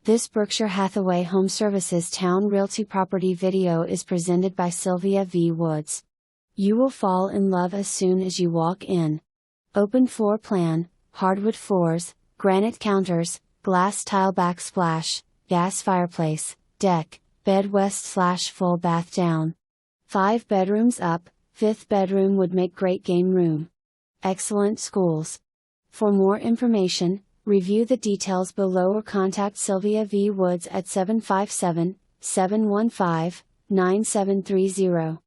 This Berkshire Hathaway HomeServices Towne Realty property video is presented by Sylvia V Woods. You will fall in love as soon as you walk in. Open floor plan, hardwood floors, granite counters, glass tile backsplash, gas fireplace, deck, bed west/full bath down. 5 bedrooms up, 5th bedroom would make great game room. Excellent schools. For more information, review the details below or contact Sylvia V Woods at 757-715-9730.